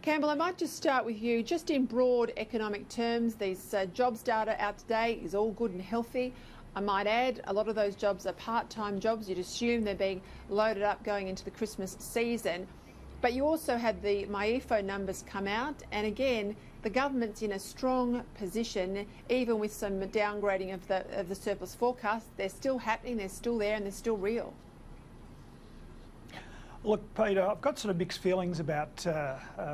Campbell, I might just start with you. Just in broad economic terms, these jobs data out today is all good and healthy. I might add, a lot of those jobs are part-time jobs. You'd assume they're being loaded up going into the Christmas season. But you also had the MyEFO numbers come out, and again, the government's in a strong position, even with some downgrading of the surplus forecast. They're still happening, they're still there, and they're still real. Look, Peter, I've got sort of mixed feelings about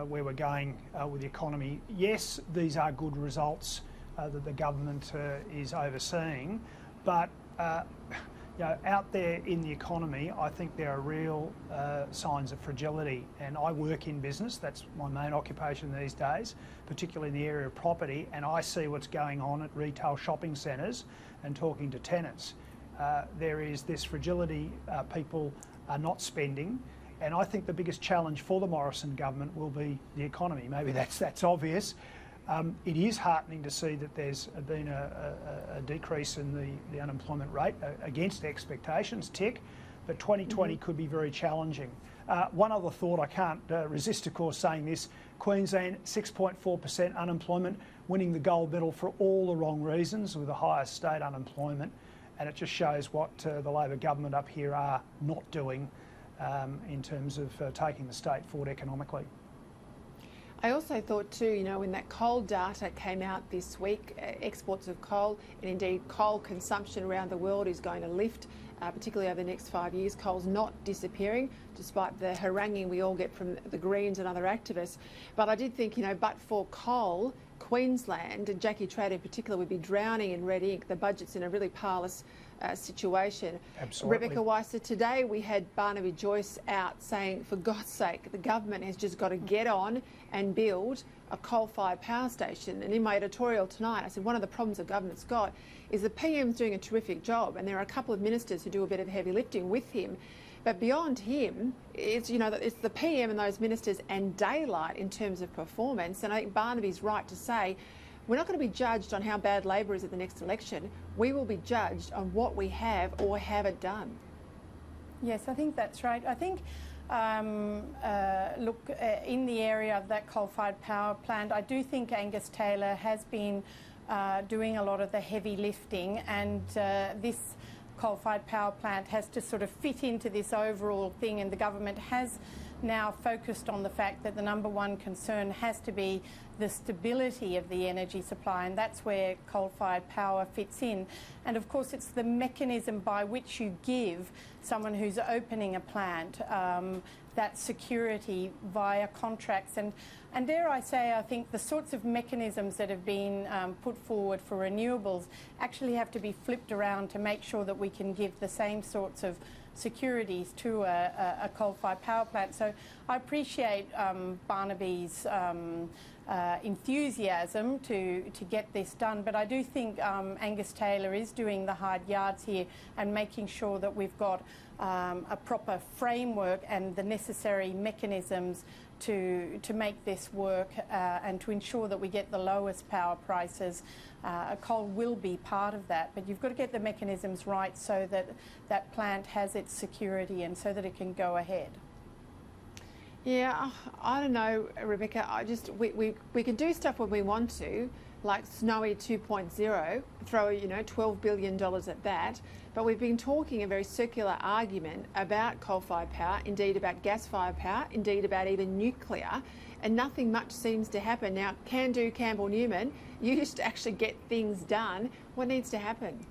where we're going with the economy. Yes, these are good results that the government is overseeing, but you know, out there in the economy, I think there are real signs of fragility. And I work in business, that's my main occupation these days, particularly in the area of property, and I see what's going on at retail shopping centres and talking to tenants. There is this fragility, people are not spending, and I think the biggest challenge for the Morrison government will be the economy. Maybe that's obvious. It is heartening to see that there's been a decrease in the unemployment rate against expectations, tick, but 2020 could be very challenging. One other thought, I can't resist, of course, saying this: Queensland, 6.4% unemployment, winning the gold medal for all the wrong reasons, with the highest state unemployment, and it just shows what the Labor government up here are not doing in terms of taking the state forward economically. I also thought too, you know, when that coal data came out this week, exports of coal and indeed coal consumption around the world is going to lift, particularly over the next 5 years. Coal's not disappearing, despite the haranguing we all get from the Greens and other activists. But I did think, you know, but for coal, Queensland, and Jackie Trade in particular, would be drowning in red ink. The budget's in a really parlous situation. Absolutely. Rebecca Weiser, today we had Barnaby Joyce out saying, for God's sake, the government has just got to get on and build a coal-fired power station. And in my editorial tonight, I said one of the problems the government's got is the PM's doing a terrific job, and there are a couple of ministers who do a bit of heavy lifting with him. But beyond him, it's, you know, it's the PM and those ministers and daylight in terms of performance. And I think Barnaby's right to say, we're not going to be judged on how bad Labor is at the next election. We will be judged on what we have or haven't done. Yes, I think that's right. I think, look, in the area of that coal-fired power plant, I do think Angus Taylor has been doing a lot of the heavy lifting, and this coal-fired power plant has to sort of fit into this overall thing, and the government has now focused on the fact that the number one concern has to be the stability of the energy supply, and that's where coal-fired power fits in. And of course it's the mechanism by which you give someone who's opening a plant that security via contracts. And dare I say, I think the sorts of mechanisms that have been put forward for renewables actually have to be flipped around to make sure that we can give the same sorts of securities to a coal-fired power plant. So I appreciate Barnaby's enthusiasm to get this done, but I do think Angus Taylor is doing the hard yards here and making sure that we've got a proper framework and the necessary mechanisms to make this work and to ensure that we get the lowest power prices. Coal will be part of that, but you've got to get the mechanisms right so that that plant has its security and so that it can go ahead. Yeah, I don't know, Rebecca. We can do stuff when we want to, like Snowy 2.0, throw, you know, $12 billion at that. But we've been talking a very circular argument about coal-fired power, indeed about gas-fired power, indeed about even nuclear, and nothing much seems to happen. Now, can-do Campbell Newman, you used to actually get things done. What needs to happen?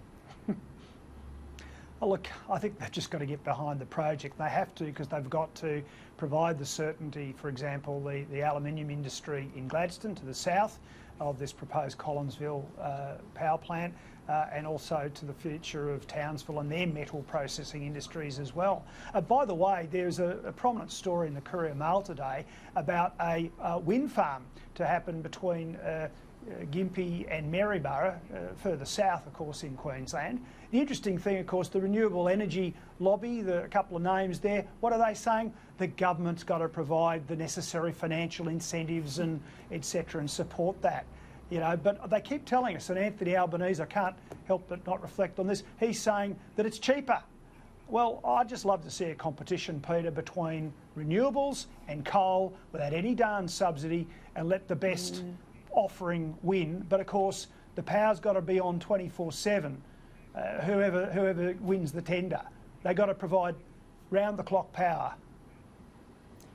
Oh, look, I think they've just got to get behind the project. They have to, because they've got to provide the certainty, for example, the aluminium industry in Gladstone to the south of this proposed Collinsville power plant, and also to the future of Townsville and their metal processing industries as well. By the way, there's a prominent story in the Courier Mail today about a wind farm to happen between Gympie and Maryborough, further south, of course, in Queensland. The interesting thing, of course, the renewable energy lobby, a couple of names there, what are they saying? The government's got to provide the necessary financial incentives and etc. and support that. You know, but they keep telling us, and Anthony Albanese, I can't help but not reflect on this, he's saying that it's cheaper. Well, I'd just love to see a competition, Peter, between renewables and coal without any darn subsidy and let the best offering win. But of course, the power's got to be on 24/7. Whoever wins the tender, they've got to provide round-the-clock power.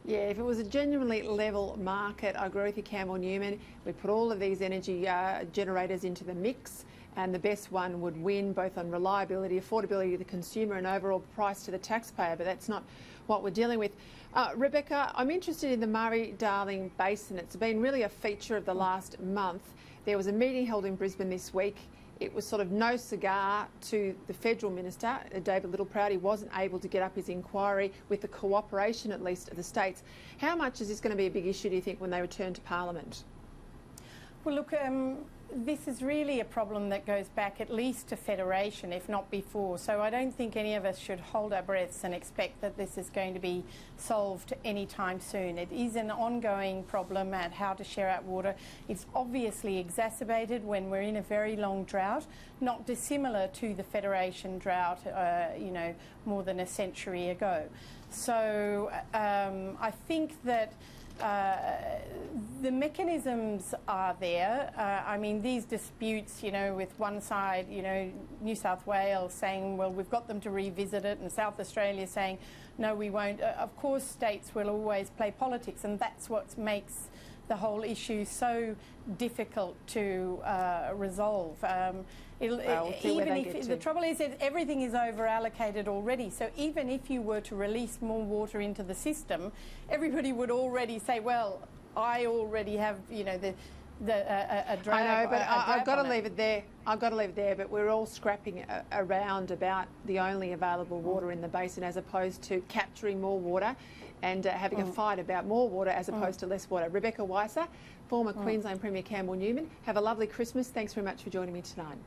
Yeah, if it was a genuinely level market, I agree with you, Campbell Newman. We put all of these energy generators into the mix, and the best one would win, both on reliability, affordability to the consumer and overall price to the taxpayer, but that's not what we're dealing with. Rebecca, I'm interested in the Murray-Darling Basin. It's been really a feature of the last month. There was a meeting held in Brisbane this week. It was sort of no cigar to the federal minister, David Littleproud. He wasn't able to get up his inquiry with the cooperation, at least, of the states. How much is this going to be a big issue, do you think, when they return to Parliament? Well, look, this is really a problem that goes back at least to Federation, if not before. So I don't think any of us should hold our breaths and expect that this is going to be solved anytime soon. It is an ongoing problem at how to share out water. It's obviously exacerbated when we're in a very long drought, not dissimilar to the Federation drought, more than a century ago. So I think that the mechanisms are there. I mean, these disputes, with one side, New South Wales saying, well, we've got them to revisit it, and South Australia saying, no, we won't. Of course, states will always play politics, and that's what makes the whole issue so difficult to resolve. The trouble is that everything is over allocated already, so even if you were to release more water into the system, everybody would already say, well, I already have a drag. I know, but I've got to leave it there. I've got to leave it there, but we're all scrapping around about the only available water in the basin, as opposed to capturing more water and having a fight about more water as opposed to less water. Rebecca Weiser, former Queensland Premier Campbell Newman, have a lovely Christmas. Thanks very much for joining me tonight.